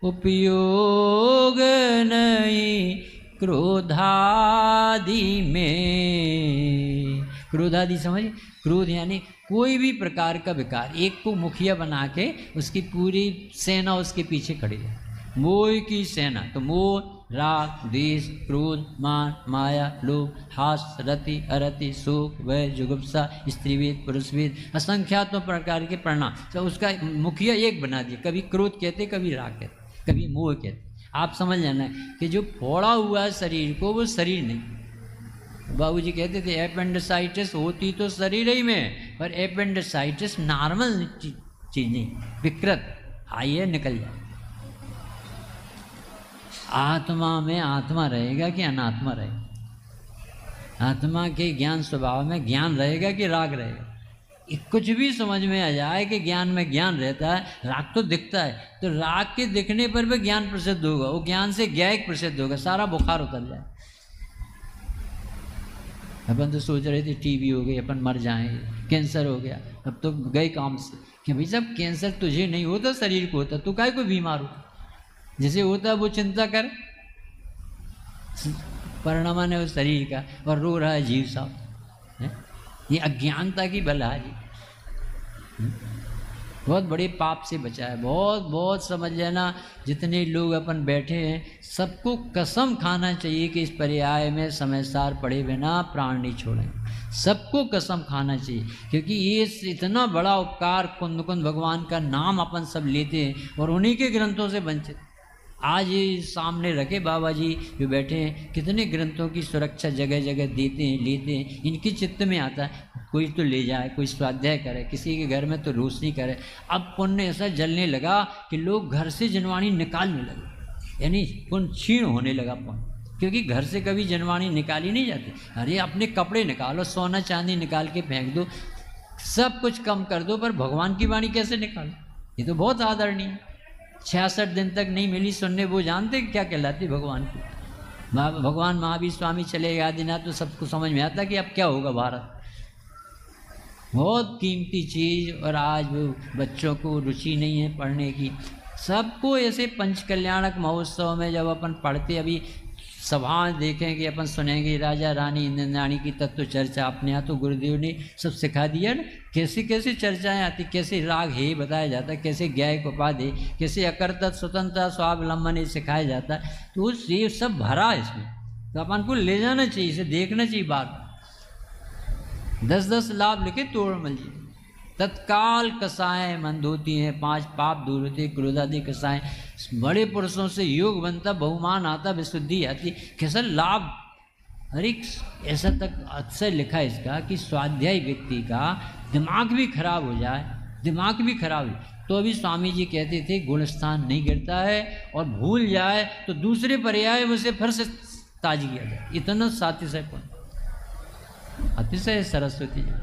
उपयोग नहीं, क्रोधादि में। क्रोधादि समझ, क्रोध यानी कोई भी प्रकार का विकार, एक को मुखिया बना के उसकी पूरी सेना उसके पीछे खड़ी है। मोह की सेना, तो मोह, राग, द्वेष, क्रोध, मान, माया, लोभ, हास, रति, अरति, शोक, भय, जुगुप्सा, स्त्रीवेद, पुरुषवेद, असंख्यात प्रकार के प्रणाम, तो उसका मुखिया एक बना दिया। कभी क्रोध कहते, कभी राग कहते, कभी मोह कहते। आप समझ जाना कि जो फोड़ा हुआ है शरीर को, वो शरीर नहीं। बाबूजी कहते थे एपेंडिसाइटिस होती तो शरीर ही में, पर एपेंडिसाइटिस नॉर्मल चीज नहीं, विकृत आई है, निकल जाए। आत्मा में आत्मा रहेगा कि अनात्मा रहेगा? आत्मा के ज्ञान स्वभाव में ज्ञान रहेगा कि राग रहेगा? कुछ भी समझ में आ जाए कि ज्ञान में ज्ञान रहता है, राग तो दिखता है, तो राग के दिखने पर भी ज्ञान प्रसिद्ध होगा, वो ज्ञान से ज्ञायक प्रसिद्ध होगा, सारा बुखार उतर जाए। अपन तो सोच रहे थे टीबी हो गई, अपन मर जाएंगे, कैंसर हो गया, अब तो गए काम से। कि भाई साहब कैंसर तुझे नहीं होता, शरीर को होता, तू काहे को बीमार हो? जिसे होता है वो चिंता कर, परिणाम है उस शरीर का, और रो रहा है जीव साहब। ये अज्ञानता की बलहारी, बहुत बड़े पाप से बचा है। बहुत बहुत समझ लेना, जितने लोग अपन बैठे हैं सबको कसम खाना चाहिए कि इस पर्याय में समय सार पढ़े बिना प्राण नहीं छोड़ें। सबको कसम खाना चाहिए, क्योंकि ये इतना बड़ा उपकार, कुंद कुंद भगवान का नाम अपन सब लेते हैं और उन्हीं के ग्रंथों से वंचित। आज ये सामने रखे बाबा जी जो बैठे हैं, कितने ग्रंथों की सुरक्षा जगह जगह देते हैं, लेते हैं। इनके चित्त में आता है कोई तो ले जाए, कोई स्वाध्याय करे, किसी के घर में तो रोशनी करे। अब पुण्य ऐसा जलने लगा कि लोग घर से जनवाणी निकालने लगे, यानी पुण्य क्षीण होने लगा पुण्य, क्योंकि घर से कभी जनवाणी निकाली नहीं जाती। अरे अपने कपड़े निकालो, सोना चांदी निकाल के फेंक दो, सब कुछ कम कर दो, पर भगवान की वाणी कैसे निकालो? ये तो बहुत आदरणीय है। 66 दिन तक नहीं मिली सुनने, वो जानते क्या कहलाती भगवान की। भगवान महावीर स्वामी चले गए आदिनाथ, तो सबको समझ में आता कि अब क्या होगा भारत। बहुत कीमती चीज़, और आज वो बच्चों को रुचि नहीं है पढ़ने की। सबको ऐसे पंचकल्याणक महोत्सव में जब अपन पढ़ते, अभी सभाएं देखेंगे, अपन सुनेंगे राजा रानी इंद्राणी की तत्व चर्चा, अपने यहाँ तो गुरुदेव ने सब सिखा दिया ना, कैसी कैसी चर्चाएं आती, कैसे राग है बताया जाता है, कैसे ज्ञाय को उपाधि, कैसे अकर्तत स्वतंत्रता स्वावलंबन ये सिखाया जाता है। तो ये सब भरा है इसमें, तो अपन को ले जाना चाहिए, इसे देखना चाहिए। बात 10-10 लाभ लिखे तोड़मल जी। तत्काल कसाएं मंद होती हैं, 5 पाप दूर होते, क्रोधादि कसाएं, बड़े पुरुषों से योग बनता, बहुमान आता, विशुद्धि आती। कैसा लाभ, हर एक ऐसा तक अक्सर लिखा है इसका कि स्वाध्यायी व्यक्ति का दिमाग भी खराब हो जाए, दिमाग भी खराब हो तो अभी स्वामी जी कहते थे गुण स्थान नहीं गिरता है, और भूल जाए तो दूसरे पर्याय में से फिर से ताजगी आ जाए। इतना सातिशय अतिशय सरस्वती जी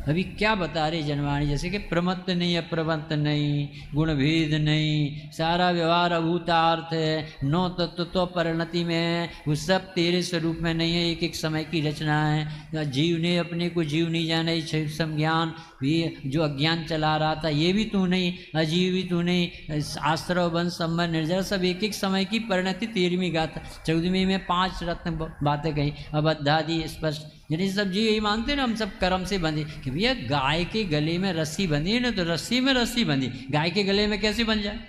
अभी क्या बता रहे जनवाणी, जैसे कि प्रमत्त नहीं, अप्रमत्त नहीं, गुण भेद नहीं, सारा व्यवहार अभूतार्थ है, 9 तत्व तो परिणति में है, वो सब तेरे स्वरूप में नहीं है, एक एक समय की रचना है। जीव ने अपने को जीव नहीं जाना, ये संज्ञान ये जो अज्ञान चला रहा था ये भी तू नहीं, अजीव भी तू नहीं, आश्रव बंध संबंध निर्जर सब एक एक समय की परिणति। 13वीं गाथा 14वीं में 5 रत्न बातें कही, अबद्धादि स्पष्ट, यानी सब जी यही मानते ना हम सब कर्म से बंधे, कि भैया गाय के गले में रस्सी बंधी है ना, तो रस्सी में रस्सी बंधी, गाय के गले में कैसे बन जाए?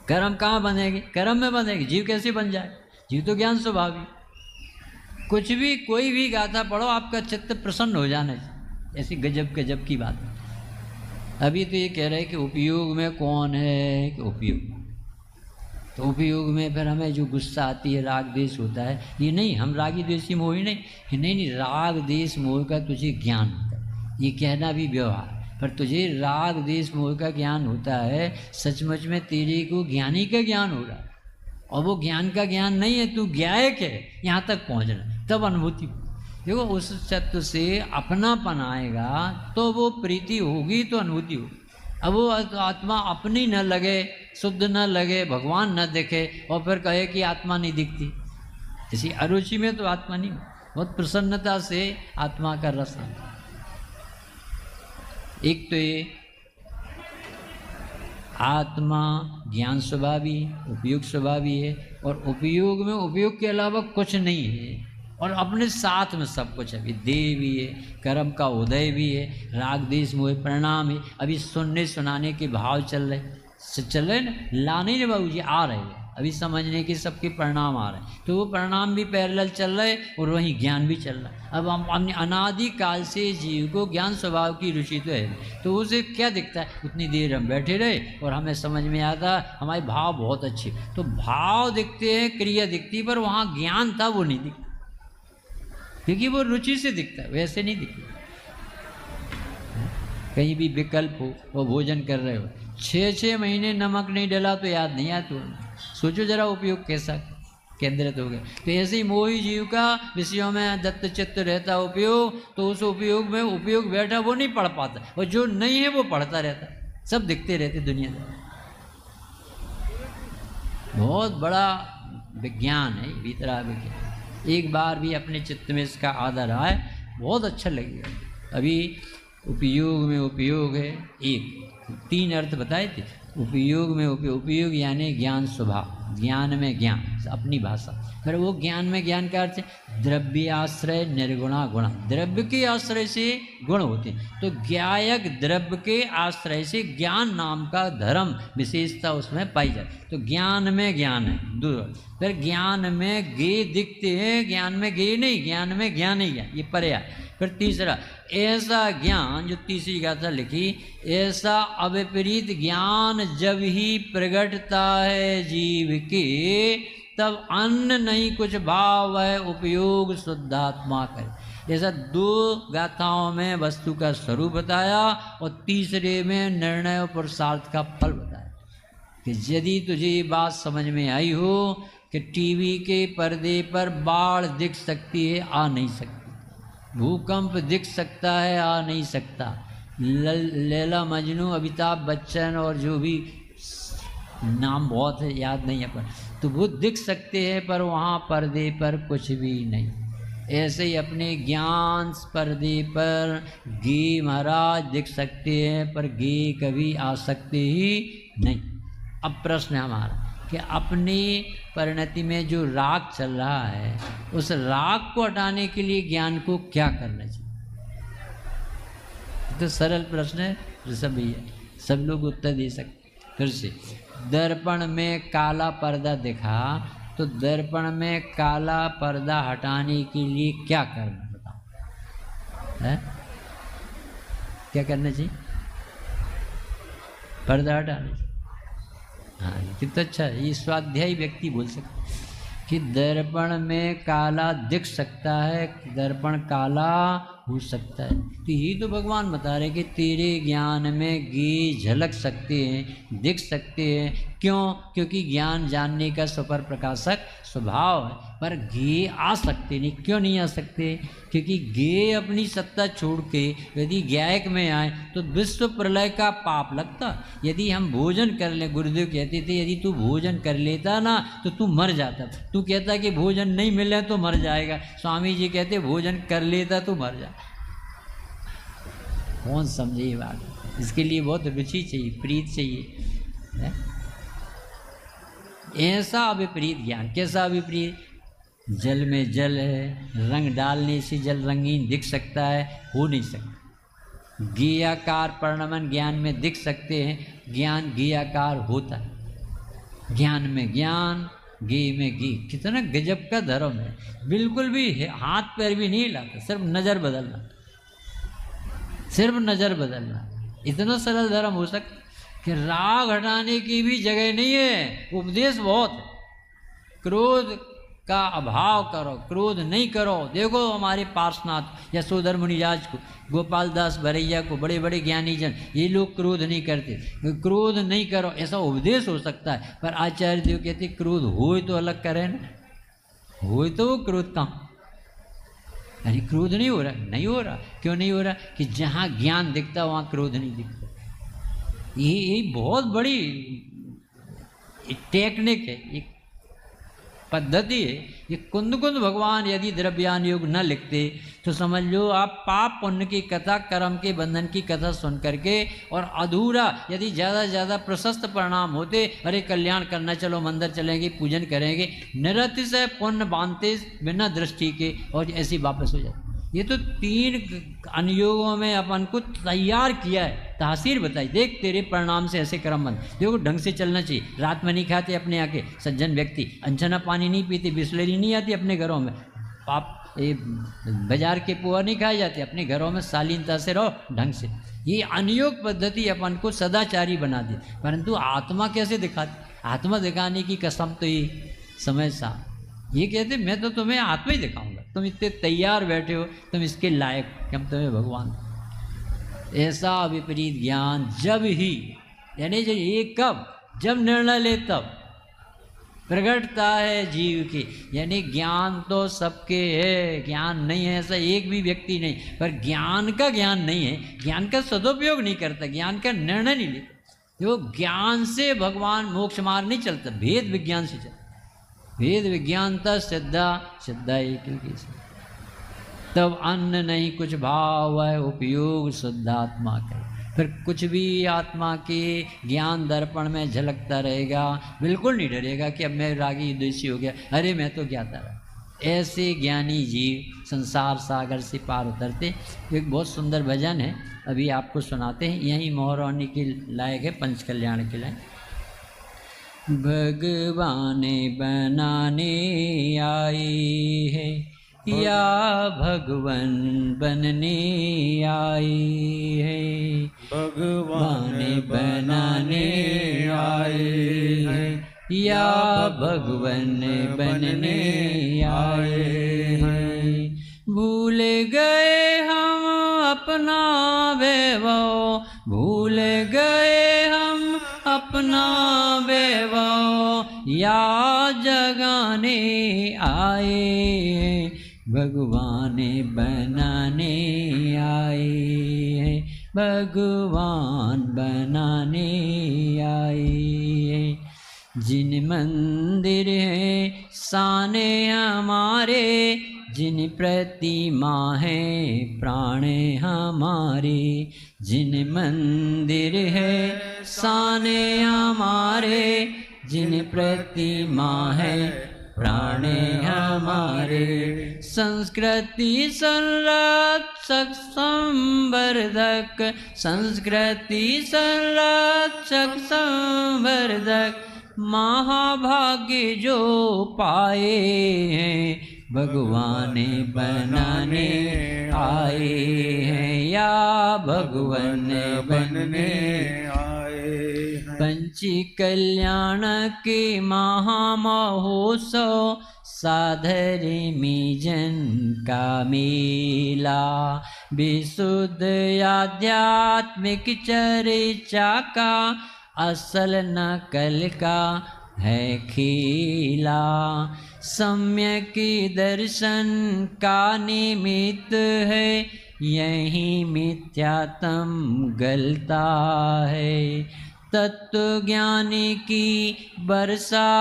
कर्म कहाँ बंधेगी? कर्म में बंधेगी। जीव कैसे बन जाए? जीव तो ज्ञान स्वभावी। कुछ भी कोई भी गाथा पढ़ो आपका चित्त प्रसन्न हो जाना चाहिए, ऐसी गजब गजब की बात है। अभी तो ये कह रहे हैं कि उपयोग में कौन है, कि उपयोग, तो उपयोग में फिर हमें जो गुस्सा आती है, राग देश होता है, ये नहीं हम रागी देशी मोही नहीं, कि नहीं राग देश मोह का तुझे ज्ञान होता है, ये कहना भी व्यवहार, पर तुझे राग देश मोह का ज्ञान होता है, सचमुच में तेरे को ज्ञानी का ज्ञान हो रहा है, और वो ज्ञान का ज्ञान नहीं है, तू ज्ञायक है, यहाँ तक पहुँचना, तब अनुभूति। देखो उस तत्व से अपनापन आएगा तो वो प्रीति होगी तो अनुभूति होगी। अब वो आत्मा अपनी न लगे, शुद्ध न लगे, भगवान न देखे, और फिर कहे कि आत्मा नहीं दिखती, इसी अरुचि में तो आत्मा नहीं, बहुत प्रसन्नता से आत्मा का रस आता। एक तो ये आत्मा ज्ञान स्वभावी, उपयोग स्वभावी है, और उपयोग में उपयोग के अलावा कुछ नहीं है, और अपने साथ में सब कुछ है, देह भी है, कर्म का उदय भी है, राग देश मोह परिणाम है। अभी सुनने सुनाने के भाव चल रहे ना, लाने ने बाबू जी आ रहे हैं, अभी समझने के सबके परिणाम आ रहे हैं, तो वो परिणाम भी पैरेलल चल रहे और वहीं ज्ञान भी चल रहा है। अब हम अपने अनादि काल से जीव को ज्ञान स्वभाव की रुचि तो है, तो उसे क्या दिखता है, उतनी देर हम बैठे रहे और हमें समझ में आता हमारे भाव बहुत अच्छे, तो भाव दिखते हैं, क्रिया दिखती, पर वहाँ ज्ञान था वो नहीं दिखता, क्योंकि वो रुचि से दिखता है, वैसे नहीं दिखता। कहीं भी विकल्प हो, वो भोजन कर रहे हो, 6-6 महीने नमक नहीं डला तो याद नहीं आता, सोचो जरा उपयोग कैसा केंद्रित हो गया। तो ऐसे ही मोही जीव का विषयों में दत्त चित्त रहता उपयोग, तो उस उपयोग में उपयोग बैठा वो नहीं पढ़ पाता, और जो नहीं है वो पढ़ता रहता, सब दिखते रहते दुनिया में। बहुत बड़ा विज्ञान है भीतरा विज्ञान, एक बार भी अपने चित्त में इसका आदर आए बहुत अच्छा लगेगा। अभी उपयोग में उपयोग है, एक 3 अर्थ बताए थे, उपयोग में उपयोग यानी ज्ञान स्वभाव, ज्ञान में ज्ञान अपनी भाषा, फिर वो ज्ञान में ज्ञान का अर्थ है द्रव्य आश्रय निर्गुणा गुणा, द्रव्य के आश्रय से गुण होते हैं, तो ज्ञायक द्रव्य के आश्रय से ज्ञान नाम का धर्म विशेषता उसमें पाई जाए, तो ज्ञान में ज्ञान है दूर, फिर ज्ञान में गे दिखते हैं, ज्ञान में गे नहीं, ज्ञान में ज्ञान ही ज्ञान, ये पर्याय। फिर तीसरा ऐसा ज्ञान, जो तीसरी गाथा लिखी, ऐसा अविपरीत ज्ञान जब ही प्रगटता है जीव के, तब अन्य नहीं कुछ भाव है उपयोग शुद्धात्मा करे। ऐसा 2 गाथाओं में वस्तु का स्वरूप बताया और तीसरे में निर्णय और पुरुषार्थ का फल बताया, कि यदि तुझे ये बात समझ में आई हो कि टीवी के पर्दे पर बाढ़ दिख सकती है, आ नहीं सकती, भूकंप दिख सकता है, आ नहीं सकता, लैला मजनू, अमिताभ बच्चन और जो भी नाम बहुत है याद नहीं है, पर तो वो दिख सकते हैं, पर वहाँ पर्दे पर कुछ भी नहीं। ऐसे ही अपने ज्ञान पर्दे पर गे महाराज दिख सकते हैं, पर गे कभी आ सकते ही नहीं। अब प्रश्न है हमारा कि अपनी परिणति में जो राग चल रहा है उस राग को हटाने के लिए ज्ञान को क्या करना चाहिए? तो सरल प्रश्न है ऋषभ भैया, सब लोग उत्तर दे सकते। फिर से, दर्पण में काला पर्दा दिखा तो दर्पण में काला पर्दा हटाने के लिए क्या करना, बताओ है? क्या करना चाहिए? पर्दा हटाना चाहिए। हाँ, कितना अच्छा है, ये स्वाध्यायी व्यक्ति बोल सकता कि दर्पण में काला दिख सकता है, दर्पण काला हो सकता है। तो यही तो भगवान बता रहे कि तेरे ज्ञान में गे झलक सकते हैं, दिख सकते हैं। क्यों? क्योंकि ज्ञान जानने का सुपर प्रकाशक स्वभाव है, पर गे आ सकते नहीं। क्यों नहीं आ सकते? क्योंकि गे अपनी सत्ता छोड़ के यदि ज्ञायक में आए तो विश्व प्रलय का पाप लगता। यदि हम भोजन कर ले, गुरुदेव कहते थे यदि तू भोजन कर लेता ना तो तू मर जाता। तू कहता कि भोजन नहीं मिले तो मर जाएगा, स्वामी जी कहते भोजन कर लेता तो मर जा। कौन समझे ये बात? इसके लिए बहुत रुचि चाहिए, प्रीत चाहिए है? ऐसा विपरीत ज्ञान। कैसा विपरीत? जल में जल है, रंग डालने से जल रंगीन दिख सकता है, हो नहीं सकता। गेयाकार परिणमन ज्ञान में दिख सकते हैं, ज्ञान गेयाकार होता है। ज्ञान में ज्ञान, गे में गे। कितना गजब का धर्म है। बिल्कुल भी हाथ पैर भी नहीं हिलाता, सिर्फ नज़र बदलना, सिर्फ नज़र बदलना। इतना सरल धर्म हो सकता कि राग हटाने की भी जगह नहीं है, उपदेश बहुत है। क्रोध का अभाव करो, क्रोध नहीं करो। देखो हमारे पार्श्वनाथ यशोधर मुनिराज को, गोपाल दास भरैया को, बड़े बड़े ज्ञानी जन, ये लोग क्रोध नहीं करते। क्रोध नहीं करो ऐसा उपदेश हो सकता है, पर आचार्य देव कहते क्रोध हो तो अलग करें ना, हो तो वो क्रोध कहाँ? अरे क्रोध नहीं हो रहा, नहीं हो रहा। क्यों नहीं हो रहा? कि जहाँ ज्ञान दिखता वहाँ क्रोध नहीं दिखता। ये बहुत बड़ी टेक्निक है, एक पद्धति है। ये कुंद कुंद भगवान यदि द्रव्यान योग न लिखते तो समझ लो आप पाप पुण्य की कथा, कर्म के बंधन की कथा सुन करके, और अधूरा यदि ज़्यादा ज़्यादा प्रशस्त परिणाम होते, अरे कल्याण करना, चलो मंदिर चलेंगे, पूजन करेंगे, निरति से पुण्य बांधते बिना दृष्टि के, और ऐसे वापस हो जाते। ये तो 3 अनुयोगों में अपन को तैयार किया है, तासीर बताई, देख तेरे परिणाम से ऐसे कर्म बंद। देखो ढंग से चलना चाहिए, रात में नहीं खाते अपने आके सज्जन व्यक्ति, अनछना पानी नहीं पीते, बिस्लरी नहीं आती अपने घरों में, आप ये बाजार के पोहा नहीं खाए जाते, अपने घरों में शालीनता से रहो, ढंग से। ये अनुयोग पद्धति अपन को सदाचारी बना दी। परंतु आत्मा कैसे दिखाती? आत्मा दिखाने की कसम तो ये समय सा ये कहते मैं तो तुम्हें आत्मा ही दिखाऊंगा, तुम इतने तैयार बैठे हो, तुम इसके लायक कि हम तुम्हें भगवान। ऐसा विपरीत ज्ञान जब ही, यानी जब ये कब, जब निर्णय ले तब प्रकटता है जीव की। यानी ज्ञान तो सबके है, ज्ञान नहीं है ऐसा एक भी व्यक्ति नहीं, पर ज्ञान का ज्ञान नहीं है, ज्ञान का सदुपयोग नहीं करता, ज्ञान का निर्णय नहीं लेता। जो ज्ञान से भगवान मोक्ष मार्ग नहीं चलता, भेद विज्ञान से चलता। भेद विज्ञानता श्रद्धा, श्रद्धा एक ही से। तब अन्न नहीं कुछ भाव है, उपयोग शुद्धात्मा का। फिर कुछ भी आत्मा के ज्ञान दर्पण में झलकता रहेगा, बिल्कुल नहीं डरेगा कि अब मैं रागी द्वेषी हो गया, अरे मैं तो ज्ञाता रहा। ऐसे ज्ञानी जीव संसार सागर से पार उतरते। एक बहुत सुंदर भजन है, अभी आपको सुनाते हैं, यही मोहरौनी के लायक है, पंच कल्याण के लायक। भगवान बनाने आई है या भगवान बनने आई है, भगवान बनाने आई है या भगवान बनने आए हैं। भूल गए हम अपना वैभव, भूल गए हम अपना वैभव, या जगाने आए भगवान बनाने आए हैं, भगवान बनाने आए हैं। जिन मंदिर हैं साने हमारे, जिन प्रतिमा है प्राण हमारे, जिन मंदिर है साने हमारे, जिन प्रतिमा है प्राण हमारे। संस्कृति संरक्षक संवर्धक, संस्कृति संरक्षक संवर्धक, महाभाग्य जो पाए हैं भगवान बनाने आए हैं, या भगवान बनने आए हैं। पंची कल्याण के महामहोत्सव साधरे में जन का मेला, विशुद्ध आध्यात्मिक चर्चा का असल नकल का है खेला। सम्यक दर्शन का निमित्त है यही मिथ्यात्म गलता है। तत्व ज्ञान की वर्षा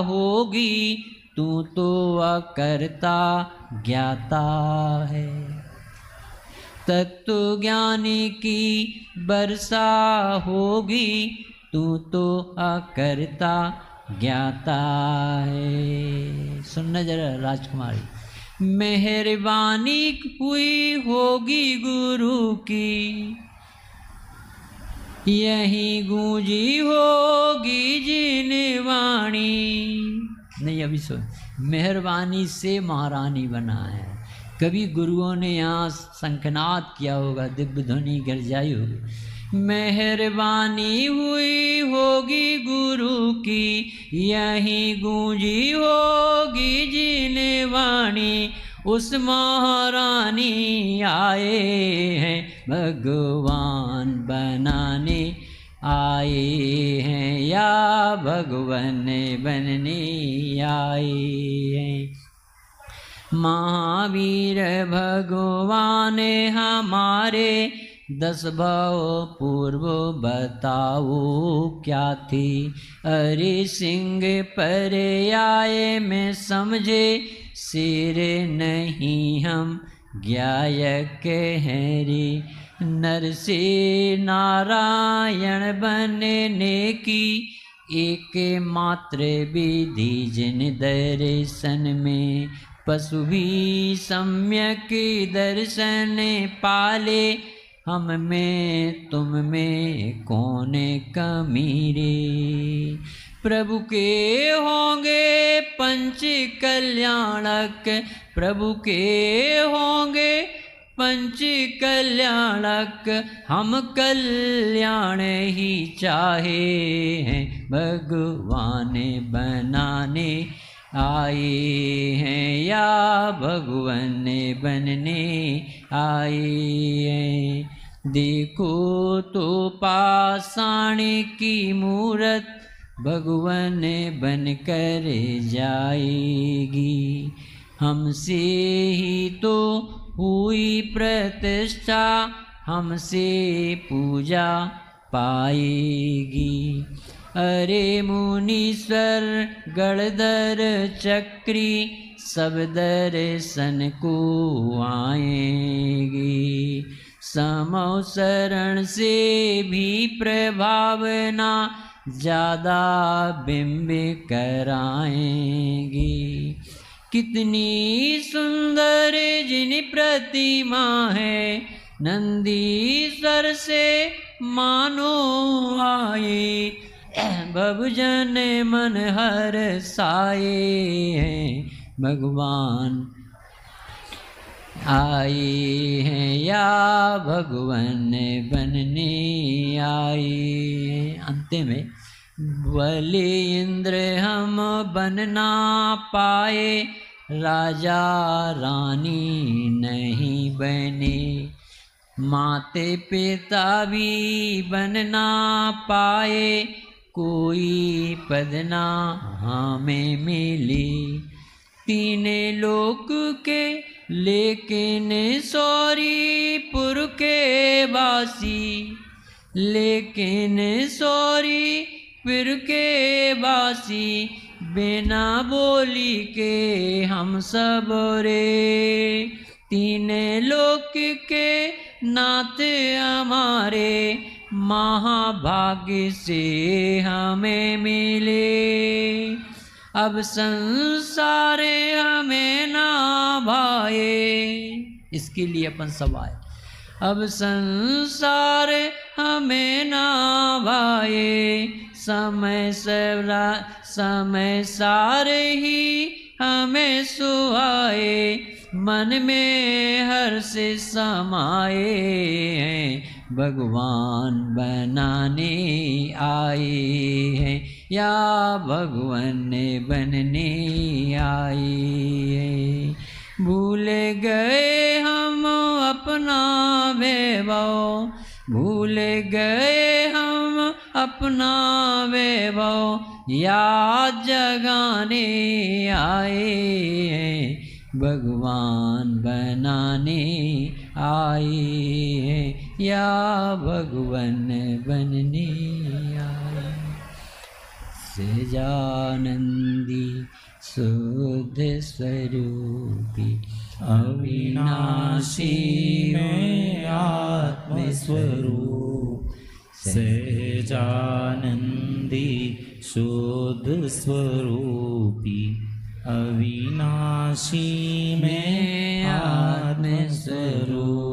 होगी, तू तो अकर्ता ज्ञाता है। तत्व ज्ञान की वर्षा होगी, तू तो अकर्ता ज्ञाता है। सुनना जरा राजकुमारी। मेहरबानी हुई होगी गुरु की, यही गूंजी होगी जिन वाणी। नहीं, अभी सुन। मेहरबानी से महारानी बना है। कभी गुरुओं ने यहाँ शंखनाद किया होगा, दिव्य ध्वनि गर्जाई होगी। मेहरबानी हुई होगी गुरु की, यही गूंजी होगी जिन वाणी। उस महारानी आए हैं भगवान बनाने आए हैं, या भगवान बनने आए हैं। महावीर भगवान हमारे 10 भाव पूर्व बताओ क्या थी। अरे सिंह पर आए में समझे, सिर नहीं हम ज्ञायक हैं रे। नर से नारायण बनने की एक मात्र विधि, जिन दर्शन में पशु भी सम्यक दर्शन पाले। हम में तुम में कौन कमी रे। प्रभु के होंगे पंच कल्याणक, प्रभु के होंगे पंच कल्याणक। हम कल्याण ही चाहे हैं, भगवान बनाने आए हैं, या भगवान बनने आए हैं। देखो तो पाषाण की मूरत भगवान बनकर जाएगी। हमसे ही तो हुई प्रतिष्ठा, हमसे पूजा पाएगी। अरे मुनीश्वर गणधर चक्री, सब दर्शन को आएगी। समो शरण से भी प्रभावना ज्यादा बिंब कराएंगी। कितनी सुंदर जिन प्रतिमा है, नंदीश्वर से मानो आए। भवजन मन हर साए हैं, भगवान आए हैं, या भगवान बनने आए हैं। अंतिम में भले इंद्र हम बनना पाए, राजा रानी नहीं बने। माते पिता भी बनना पाए, कोई पद ना हमें मिले। तीन लोक के लेकिन सौरीपुर के वासी, लेकिन सौरीपुर के वासी बिना बोली के हम सब रे, तीने लोक के नाथ हमारे, महाभाग्य से हमें मिले। अब संसार हमें ना भाए, इसके लिए अपन सब आए। अब संसार हमें ना भाए, समय सारे ही हमें सुहाए, मन में हर्ष समाए हैं, भगवान बनाने आए हैं, या भगवान बनने आए हैं। भूल गए हम अपना वैभव, भूल गए हम अपना वैभव, याद जगाने आए हैं, भगवान बनाने आए हैं, या भगवान बनने आए। सहजानंदी शुद्ध स्वरूपी, अविनाशी में आत्मस्वरूप, सहजानंदी शुद्ध स्वरूपी, अविनाशी में आत्मस्वरूप।